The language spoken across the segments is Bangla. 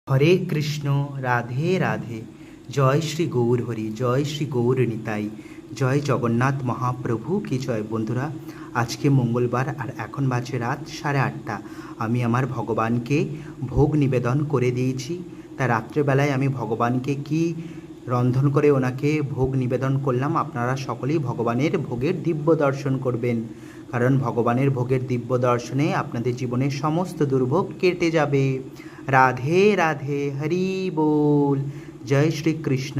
হরে কৃষ্ণ, রাধে রাধে। জয় শ্রী গৌর হরি, জয় শ্রী গৌর নিতাই, জয় জগন্নাথ মহাপ্রভু কি জয়। বন্ধুরা, আজকে মঙ্গলবার আর এখন বাজে রাত 8:30। আমি আমার ভগবানকে ভোগ নিবেদন করে দিয়েছি। তা রাত্রেবেলায় আমি ভগবানকে কি রন্ধন করে ওনাকে ভোগ নিবেদন করলাম। আপনারা সকলেই ভগবানের ভোগের দিব্য দর্শন করবেন, কারণ ভগবানের ভোগের দিব্য দর্শনে আপনাদের জীবনের সমস্ত দুর্ভোগ কেটে যাবে। রাধে রাধে, হরি বল, জয় শ্রীকৃষ্ণ।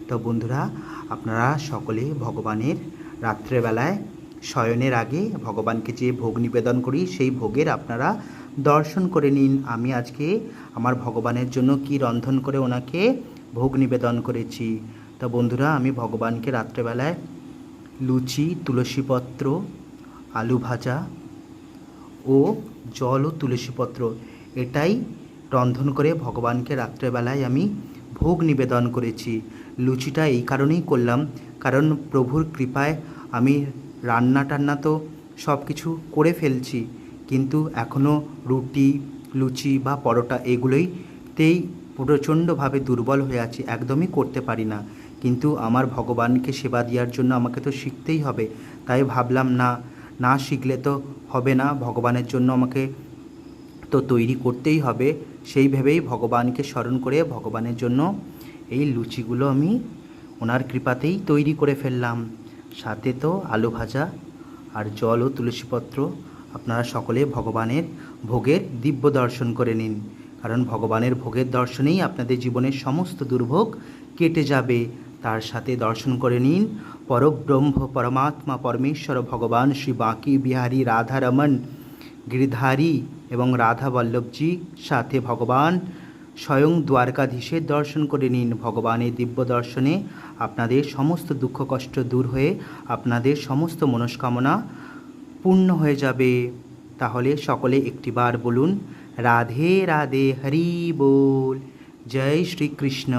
তো বন্ধুরা, আপনারা সকলে ভগবানের রাত্রেবেলায় শয়নের আগে ভগবানকে যে ভোগ নিবেদন করি সেই ভোগের আপনারা দর্শন করে নিন। আমি আজকে আমার ভগবানের জন্য কি রন্ধন করে ওনাকে ভোগ নিবেদন করেছি। তো বন্ধুরা, আমি ভগবানকে রাত্রেবেলায় লুচি, তুলসীপত্র, আলু ভাজা ও জল ও তুলসীপত্র এটাই রন্ধন করে ভগবানকে রাত্রেবেলায় আমি ভোগ নিবেদন করেছি। লুচিটা এই কারণেই করলাম, কারণ প্রভুর কৃপায় আমি রান্না টান্না তো সব কিছু করে ফেলছি, কিন্তু এখনও রুটি, লুচি বা পরোটা এগুলোইতেই প্রচণ্ডভাবে দুর্বল হয়ে আছি, একদমই করতে পারি না। কিন্তু আমার ভগবানকে সেবা দেওয়ার জন্য আমাকে তো শিখতেই হবে। তাই ভাবলাম না শিখলে তো হবে না, ভগবানের জন্য আমাকে তো তৈরি করতেই হবে। সেই ভেবেই ভগবানকে স্মরণ করে ভগবানের জন্য এই লুচিগুলো আমি ওনার কৃপাতেই তৈরি করে ফেললাম। সাথে তো আলু ভাজা আর জল ও তুলসীপত্র। আপনারা সকলে ভগবানের ভোগের দিব্য দর্শন করে নিন, কারণ ভগবানের ভোগের দর্শনেই আপনাদের জীবনের সমস্ত দুর্ভোগ কেটে যাবে। তার সাথে দর্শন করে নিন পরব্রহ্ম পরমাত্মা পরমেশ্বর ভগবান শ্রী বাঁকি বিহারী রাধারমণ গিরিধারী এবং রাধা বল্লভজি, সাথে ভগবান স্বয়ং দ্বারকাধীশের দর্শন করে নিন। ভগবানের দিব্য দর্শনে আপনাদের সমস্ত দুঃখ কষ্ট দূর হয়ে আপনাদের সমস্ত মনস্কামনা পূর্ণ হয়ে যাবে। তাহলে সকলে একটিবার বলুন, রাধে রাধে, হরি বল, জয় শ্রীকৃষ্ণ।